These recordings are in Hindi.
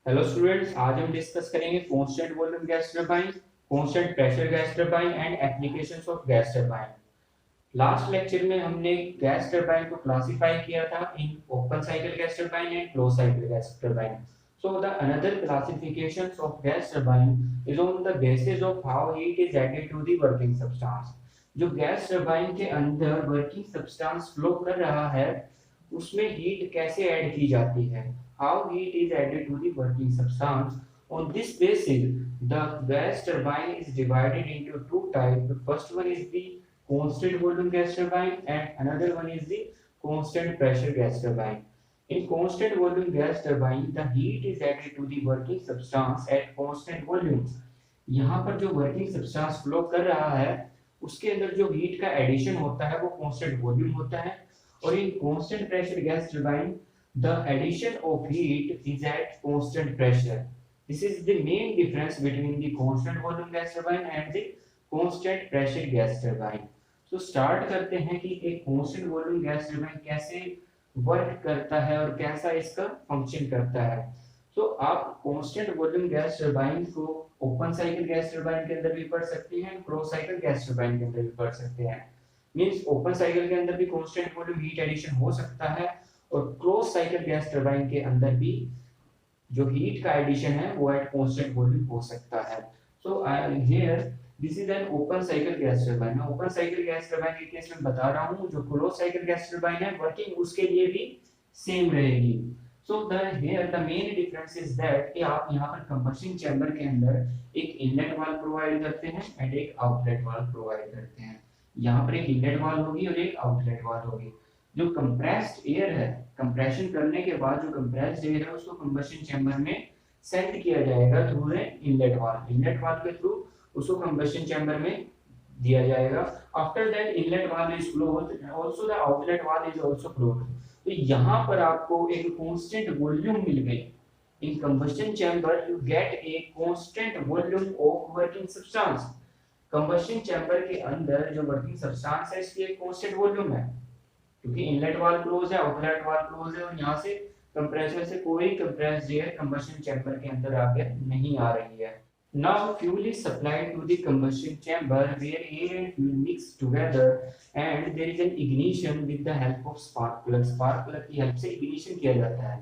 हेलो स्टूडेंट्स, आज हम डिस्कस करेंगे constant volume gas turbine, constant pressure gas turbine and applications of gas turbine. Last lecture में हमने गैस टरबाइन को क्लासिफाई किया था in open cycle gas turbine and close cycle gas turbine. So the another classifications of gas turbine is on the basis of how heat is added to the working substance। जो गैस टरबाइन के अंदर वर्किंग सब्सटेंस फ्लो कर रहा है उसमें हीट कैसे ऐड की जाती है, how heat is added to the working substance। On this basis the gas turbine is divided into two types. The first one is the constant volume gas turbine and another one is the constant pressure gas turbine। In constant volume gas turbine, the heat is added to the working substance at constant volume। यहाँ पर जो वर्किंग सब्सटेंस फ्लो कर रहा है उसके अंदर जो हीट का एडिशन होता है वो कांस्टेंट वॉल्यूम होता है। और in constant pressure gas turbine the addition of heat is at constant pressure. This is the main difference between the constant volume gas turbine and the constant pressure gas turbine. So start करते हैं कि एक कांस्टेंट वॉल्यूम गैस टरबाइन कैसे वर्क करता है और कैसा इसका फंक्शन करता है। तो आप कांस्टेंट वॉल्यूम गैस टरबाइन को ओपन साइकिल गैस टरबाइन के अंदर भी पढ़ सकते हैं, क्लोज साइकिल गैस टरबाइन के अंदर भी पढ़ सकते हैं। मींस ओपन साइकिल के अंदर भी कांस्टेंट वॉल्यूम हीट एडिशन हो सकता है और क्लोज साइकिल गैस टरबाइन के अंदर भी जो हीट का एडिशन है वो एट कांस्टेंट वॉल्यूम हो सकता है। So here this is an open cycle gas turbine. मैं ओपन साइकिल गैस टरबाइन के केस में बता रहा हूं, जो क्लोज साइकिल गैस टरबाइन है वर्किंग उसके लिए भी सेम रहेगी। So the here the main difference is that कि आप यहां पर कंबशन चैम्बर के अंदर एक इनलेट वाल्व प्रोवाइड करते हैं एंड एक आउटलेट वाल्व प्रोवाइड करते हैं। यहाँ पर एक इनलेट वाल्व होगी और एक आउटलेट वाल्व होगी। जो कंप्रेस्ड एयर है, कंप्रेशन करने के बाद जो कंप्रेस्ड एयर है उसको कंबशन चैम्बर में सेंड किया जाएगा through inlet valve. Inlet valve के थ्रू उसको कंबशन चैम्बर में दिया जाएगा। After that inlet valve is closed, also the outlet valve is also closed. तो यहाँ पर आपको एक कांस्टेंट वॉल्यूम मिल गई। In combustion chamber you get a constant volume of working substance. Combustion chamber के अंदर जो वर्किंग सब्सटेंस है इसकी एक कांस्टेंट वॉल्यूम है, क्योंकि इनलेट वाल्व क्लोज है, आउटलेट वाल्व क्लोज है और यहाँ से कंप्रेसर से कोई कंप्रेस्ड एयर कंबशन चैम्बर के अंदर आगे नहीं आ रही है। Now fuel is supplied to the combustion chamber where air and fuel mix together and there is an ignition with the help of spark plug। Spark plug की help से ignition किया जाता है।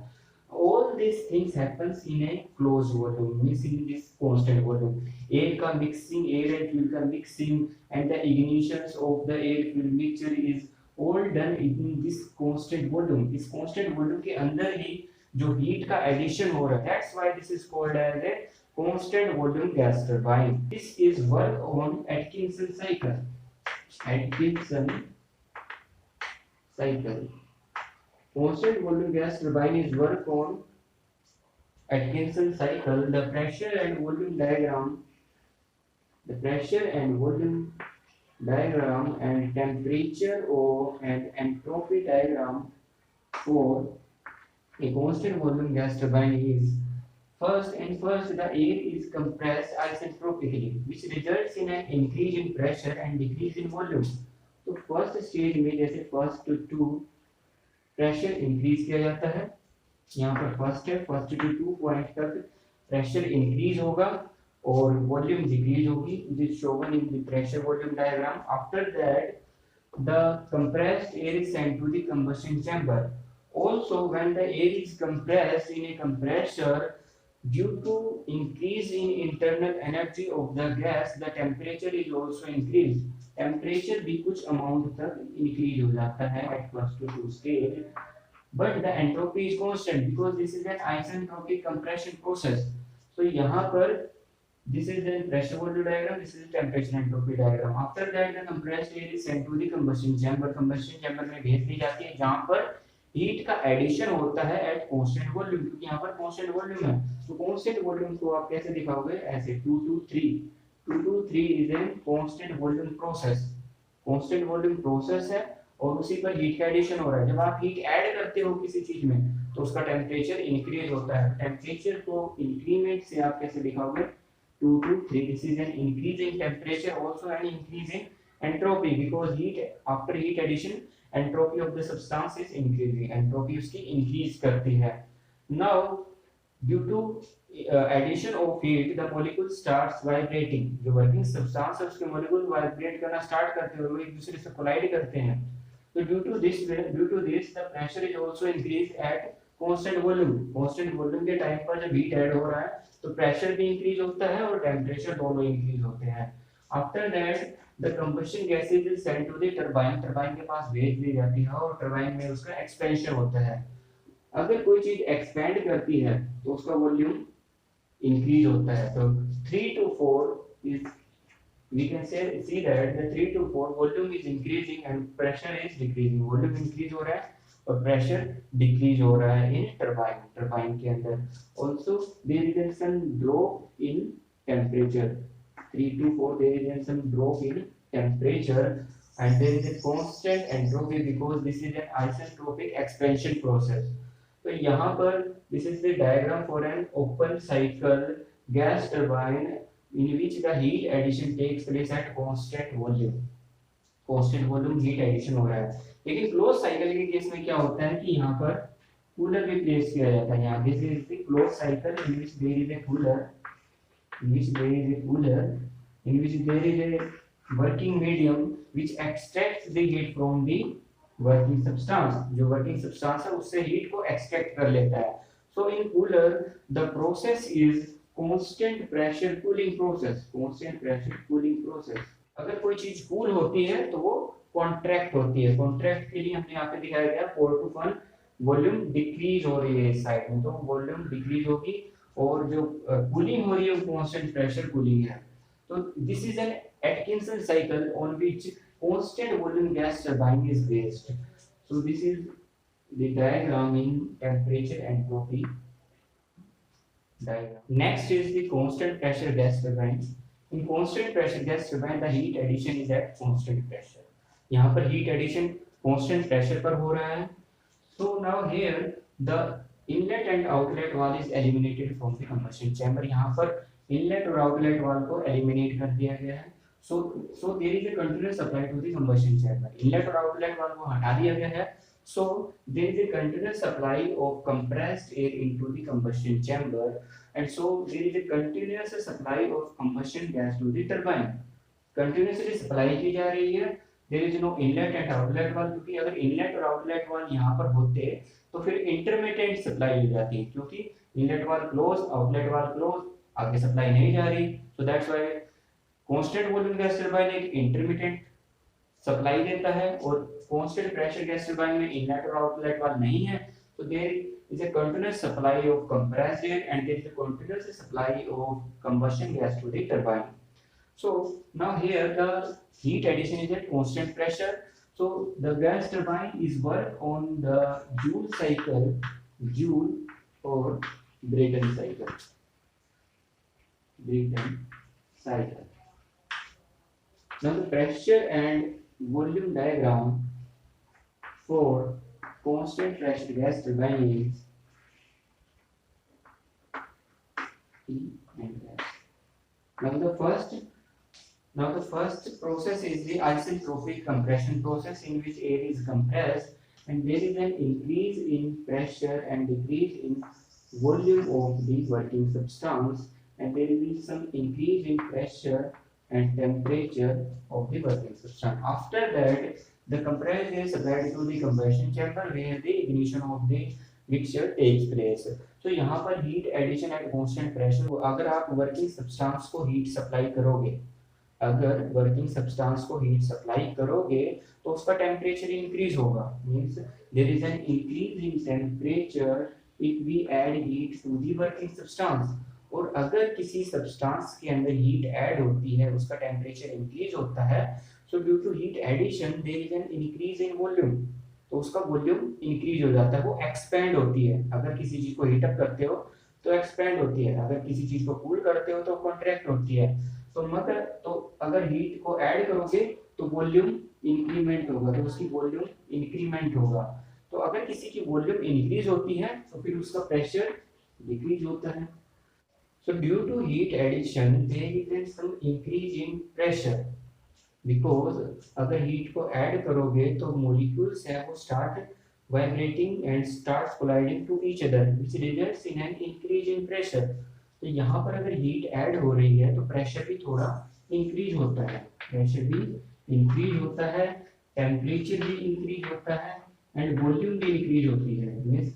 All these things happens in a closed volume, means in this constant volume। air का mixing, air and fuel का mixing and the ignitions of the air fuel mixture is all done in this constant volume। इस constant volume के अंदर ही जो heat का addition हो रहा है, that's why this is called as a constant volume gas turbine। This is work on Atkinson cycle। Atkinson cycle। Constant volume gas turbine is work on Atkinson cycle। The pressure and volume diagram, the pressure and volume diagram and temperature or and entropy diagram for a constant volume gas turbine is first the air is compressed isentropically which results in an increase in pressure and decrease in volume। तो फर्स्ट स्टेज में जैसे फर्स्ट टू प्रेशर इंक्रीज किया जाता है, यहाँ पर फर्स्ट है, फर्स्ट टू 2 पॉइंट तक प्रेशर इंक्रीज होगा और वॉल्यूम डिक्रीज होगी, this shown in the pressure volume diagram. After that the compressed air is sent to the combustion chamber। Also when the air is compressed in a compressor, due to increase in internal energy of the gas, the temperature is also increased। temperature भी कुछ amount तक increase हो जाता है at first to 2 stage, but the entropy is constant because this is an isentropic compression process। so यहाँ पर this is the pressure volume diagram, this is the temperature entropy diagram। after that the compressed air is sent to the combustion chamber। combustion chamber में भेज दी जाती है जहाँ पर हीट का एडिशन होता है एट कांस्टेंट वॉल्यूम, क्योंकि यहाँ पर कांस्टेंट वॉल्यूम है। तो कांस्टेंट वॉल्यूम को आप कैसे दिखाओगे, ऐसे 2 2 3। 2 2 3 is an constant volume process. Constant volume process है और उसी पर हीट का एडिशन हो रहा है। जब आप हीट ऐड करते हो किसी चीज में तो उसका टेम्परेचर इंक्रीज होता है। टेम्परेचर को इंक्रीमेंट से आप कैसे दिखाओगे, 2 2 3। this is an increase in temperature, also an increase in entropy because heat after heat addition entropy of the substance is increasing। entropy उसकी increase करती है। now due to addition of heat the molecule starts vibrating, जो वर्किंग सब्सटेंस है उसके मॉलिक्यूल वाइब्रेट करना स्टार्ट करते हैं, वो एक दूसरे से कोलाइड करते हैं। तो due to this the pressure is also increase at constant volume. Constant volume के टाइम पर जब हीट ऐड हो रहा है तो प्रेशर भी इंक्रीज होता है और टेम्परेचर दोनों इंक्रीज होते हैं। After that the combustion gases is sent to the turbine, turbine के पास भेज दी जाती है और टरबाइन में उसका एक्सपेंशन होता है। अगर कोई चीज एक्सपेंड करती है तो उसका वॉल्यूम इंक्रीज होता है। तो 3 to 4 is, we can say see that the 3 to 4 volume is increasing and pressure is decreasing। Volume increase हो रहा है और प्रेशर डिक्रीज हो रहा है इन टरबाइन, टरबाइन के अंदर। Also there is some drop in temperature, 3 to 4 there is some drop in temperature and there is a constant entropy because this is an isentropic expansion process। तो यहाँ पर this is the diagram for an open cycle gas turbine in which the heat addition takes place at constant volume। constant volume heat addition हो रहा है। लेकिन क्लोज साइकिल के केस में क्या होता है कि यहाँ पर कूलर भी प्लेस किया जाता है। यहाँ this is the close cycle in which there is a cooler, in which there is a cooler, in which there is a working medium which extracts the heat from the working substance। जो working substance है उससे heat को extract कर लेता है। So in cooler the process is constant pressure cooling process, constant pressure cooling process। अगर कोई चीज कूल होती है तो वो कॉन्ट्रैक्ट होती है। कॉन्ट्रैक्ट के लिए हमने यहाँ पे दिखाया गया 4 to 1 वॉल्यूम डिक्रीज हो रही है इस साइड में, तो वॉल्यूम डिक्रीज होगी और जो कूलिंग हो रही है वो कांस्टेंट प्रेशर कूलिंग है। तो this is an Atkinson cycle on which constant volume gas turbine is based. So this is the diagram in temperature entropy diagram। Next is the constant pressure gas turbine। In constant pressure gas turbine the heat addition is at constant pressure। यहाँ पर heat addition constant pressure पर हो रहा है। So now here the inlet and outlet valve is eliminated from the combustion chamber। यहाँ पर inlet और outlet valve को eliminate कर दिया गया है। So there is a continuous supply to the combustion chamber। inlet और outlet valve को हटा दिया गया है। So there is a continuous supply of compressed air into the combustion chamber and so there is a continuous supply of combustion gas to the turbine। continuously supply की जा रही है। there is no inlet and outlet valve, क्योंकि अगर inlet और outlet valve यहाँ पर होते तो फिर intermittent supply हो जाती, क्योंकि inlet valve close outlet valve close, आगे supply नहीं जा रही। so that's why constant volume gas turbine एक intermittent सप्लाई देता है और कांस्टेंट प्रेशर गैस टरबाइन में इनलेट और आउटलेट वाल्व नहीं है। तो there is a continuous supply of compressed air and there is a continuous supply of combustion gas to the turbine. So now here the heat addition is at constant pressure। so the gas turbine is work on the Joule cycle, Joule or Brayton cycle, Brayton cycle। now the pressure and volume diagram for constant pressure gas turbine is T and S। Now the first process is the isentropic compression process in which air is compressed and there is an increase in pressure and decrease in volume of the working substance and there will be some increase in pressure and temperature of the working substance। after that the compressed air supplied to the combustion chamber where the ignition of the mixture takes place। तो यहाँ पर heat addition at constant pressure, अगर आप working substance को heat supply करोगे, अगर वर्किंग सब्सटेंस को हीट सप्लाई करोगे तो उसका टेम्परेचर इंक्रीज होगा। Means there is an increase in temperature if we add heat to the working substance. और अगर किसी सब्सटेंस के अंदर हीट ऐड होती है उसका टेम्परेचर इंक्रीज होता है। So due to heat addition there is an increase in volume, तो उसका वॉल्यूम इंक्रीज हो जाता है, वो एक्सपेंड होती है। अगर किसी चीज को हीट अप करते हो तो एक्सपेंड होती है, अगर किसी चीज को कूल करते हो तो कॉन्ट्रैक्ट होती है। तो अगर हीट को ऐड करोगे तो वॉल्यूम इंक्रीमेंट होगा, तो उसकी वॉल्यूम इंक्रीमेंट होगा। तो अगर किसी की वॉल्यूम इंक्रीज होती है तो फिर उसका प्रेशर डिक्रीज होता है। So due to heat addition there is some increase in pressure because अगर हीट को ऐड करोगे तो मॉलिक्यूल्स है वो start vibrating and starts colliding to each other which results in an increase in pressure। तो यहाँ पर अगर हीट ऐड हो रही है तो प्रेशर भी थोड़ा इंक्रीज होता है, प्रेशर भी इंक्रीज होता है, टेम्परेचर भी इंक्रीज होता है एंड वॉल्यूम भी इंक्रीज होती है। मीन्स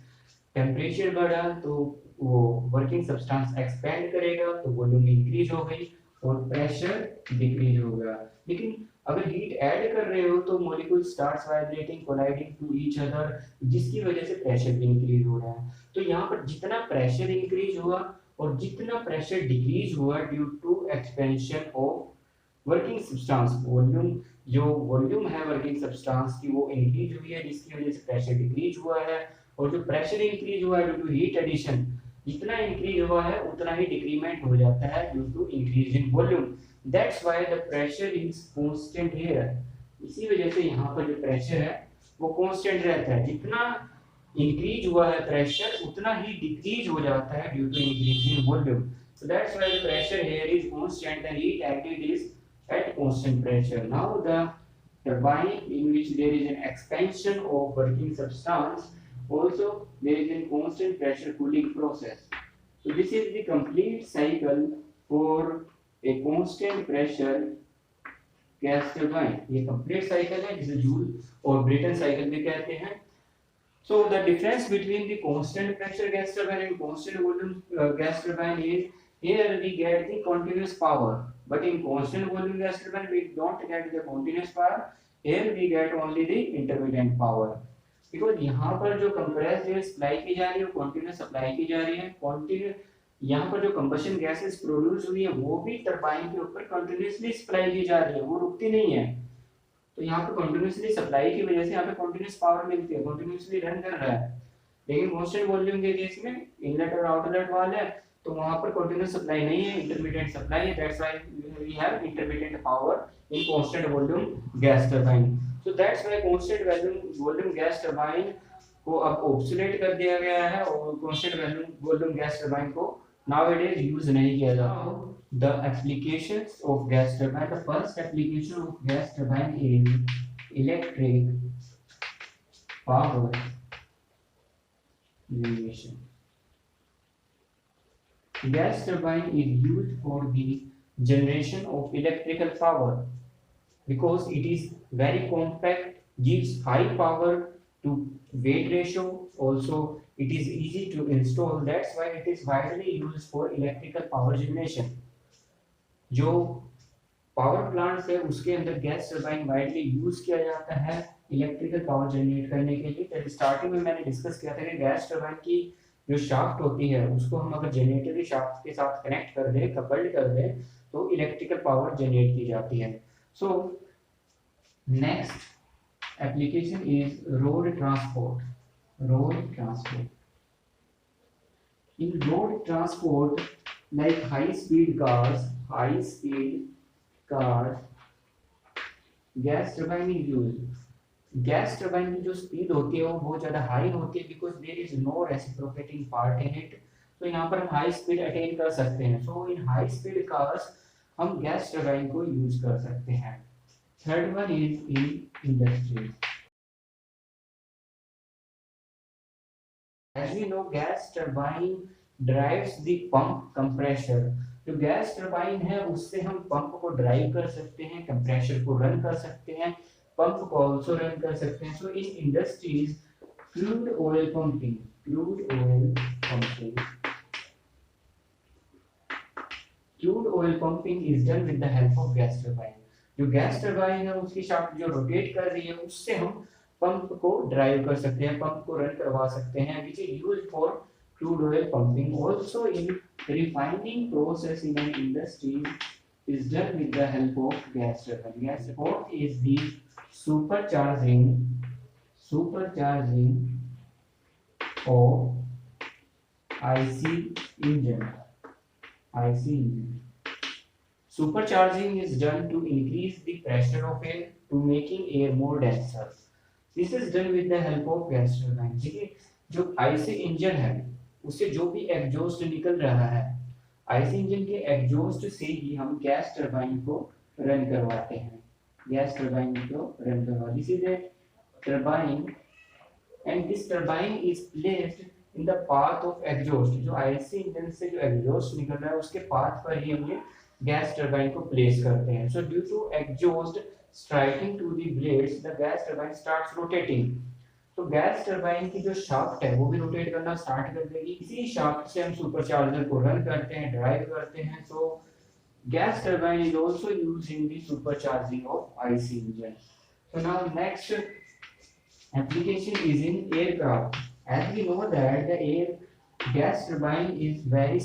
टेम्परेचर बढ़ा तो वो वर्किंग सब्सटेंस एक्सपेंड करेगा तो वॉल्यूम इंक्रीज हो गई और प्रेशर डिक्रीज होगा। लेकिन अगर हीट ऐड कर रहे हो तो molecule starts vibrating colliding to each other जिसकी वजह से प्रेशर भी इंक्रीज हो रहा है। तो यहाँ पर जितना प्रेशर इंक्रीज हुआ और जितना प्रेशर डिक्रीज हुआ due to expansion of working substance, volume जो वॉल्यूम है वर्किंग सब्सटेंस की वो इंक्रीज हुई है जिसकी वजह से प्रेशर डिक्रीज हुआ है। और जो प्रेशर इंक्रीज हुआ है ड्यू टू हीट एडिशन, जितना इंक्रीज हुआ है उतना ही डिक्रीमेंट हो जाता है due to increase in volume. That's why the pressure is constant here. इसी वजह से यहाँ पर जो प्रेशर है वो कांस्टेंट रहता है, जितना इंक्रीज हुआ है प्रेशर उतना ही डिक्रीज हो जाता है due to increase in volume. So that's why the pressure here is constant and heat acted is at constant pressure. Now the turbine in which there is an expansion of working substance, also there is a constant pressure cooling process. So this is the complete cycle for a constant pressure gas turbine। ये complete cycle है जिसे जूल और ब्रेटन साइकिल भी कहते हैं। So the difference between the constant pressure gas turbine and constant volume gas turbine is here we get the continuous power, but in constant volume gas turbine we don't get the continuous power, here we get only the intermittent power। because यहाँ पर जो compressed air सप्लाई की जा रही है वो continuous सप्लाई की जा रही है, continuous यहाँ पर जो combustion gases प्रोड्यूस हुई है वो भी टरबाइन के ऊपर कंटिन्यूसली सप्लाई की जा रही है, वो रुकती नहीं है। तो यहाँ पे कंटिन्यूसली सप्लाई की वजह से यहाँ पे कंटिन्यूस पावर मिलती है, कंटिन्यूसली रन कर रहा है। लेकिन कांस्टेंट वॉल्यूम के केस में इनलेट और आउटलेट वाल है तो वहां पर कंटिन्यूस सप्लाई नहीं है, इंटरमीडिएट सप्लाई है। That's why we have intermediate power in constant volume gas turbine. So that's why constant volume gas turbine को अब ऑब्सोलेट कर दिया गया है और कांस्टेंट वॉल्यूम गैस टरबाइन को nowadays यूज नहीं किया जाता। The applications of gas turbine, the first application of gas turbine is electric power generation। Gas turbine is used for the generation of electrical power because it is very compact, gives high power to weight ratio, also it is easy to install, that's why it is widely used for electrical power generation। जो पावर प्लांट्स है उसके अंदर गैस टरबाइन वाइडली यूज किया जाता है इलेक्ट्रिकल पावर जनरेट करने के लिए। तो स्टार्टिंग में मैंने डिस्कस किया था कि गैस टरबाइन की जो शाफ्ट होती है उसको हम अगर जनरेटर की शाफ्ट के साथ कनेक्ट कर दें, कपल्ड कर दें तो इलेक्ट्रिकल पावर जनरेट की जाती है। So next application is road transport. Road transport, in road transport like high speed cars, gas turbine is used। Gas turbine की जो स्पीड होती है वो बहुत ज्यादा हाई होती है because there is no reciprocating part in it. तो यहाँ पर हम हाई स्पीड अटेन कर सकते हैं। सो इन हाई स्पीड कार्स हम गैस टरबाइन को यूज कर सकते हैं। Third one is in industry. As we know, gas turbine drives the pump compressor। जो गैस टरबाइन है उससे हम पंप को ड्राइव कर सकते हैं, कंप्रेशर को रन कर सकते हैं, पंप को ऑल्सो रन कर सकते हैं। So in industries crude oil pumping, crude oil pumping is done with the help of gas turbine. जो गैस टरबाइन है उसकी शाफ्ट जो रोटेट कर रही है उससे हम पंप को ड्राइव कर सकते हैं, पंप को रन करवा सकते हैं, which is used for crude oil pumping। Also in refining process in an industry is done with the help of gas turbine। Gas support is the supercharging of IC engine। Supercharging is done to increase the pressure of air to making air more denser। This is done with the help of gas turbine। देखिए जो आईसी इंजन है उससे जो भी एग्जॉस्ट निकल रहा है, आईसी इंजन के एग्जॉस्ट से ही हम गैस टरबाइन को रन करवाते हैं। गैस टरबाइन को रन करवा, this is a turbine and this turbine is placed in the path of exhaust. जो आईसी इंजन से जो एग्जॉस्ट निकल रहा है उसके पाथ पर ही हम ये गैस टरबाइन को प्लेस करते हैं. So due to exhaust striking to the blades, the gas turbine starts rotating. तो गैस टरबाइन की जो शाफ्ट है वो भी रोटेट करना स्टार्ट कर देगी. इसी शाफ्ट से हम सुपरचार्जर को रन करते हैं, ड्राइव करते हैं. तो gas turbine is also used in the supercharging of IC engine. So now next application is in aircraft. As we know that the gas turbine is very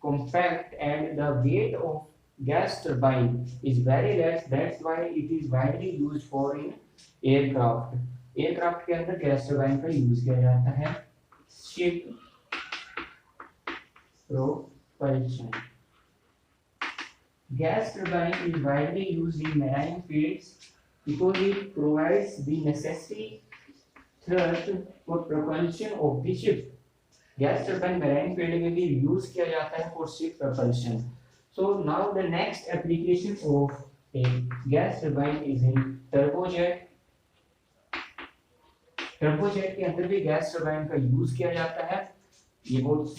compact and the weight of gas turbine is very less. That's why it is widely used for in aircraft. Aircraft के अंदर गैस टरबाइन का यूज किया जाता है. Ship propulsion. Gas turbine is widely used in marine fields because it provides the necessary thrust for propulsion of the ship. Gas turbine marine field में भी use किया जाता है for ship propulsion. So now the next application of a gas turbine is in turbojet. Turbojet के अंदर भी गैस टरबाइन का यूज किया जाता है. ये बहुत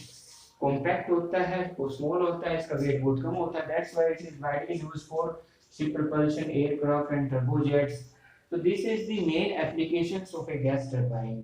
कॉम्पैक्ट होता है, वो स्मॉल होता है, इसका वेट बहुत कम होता है. That's why it is widely used for ship propulsion, aircraft and turbojets. So this is the main applications of a gas turbine.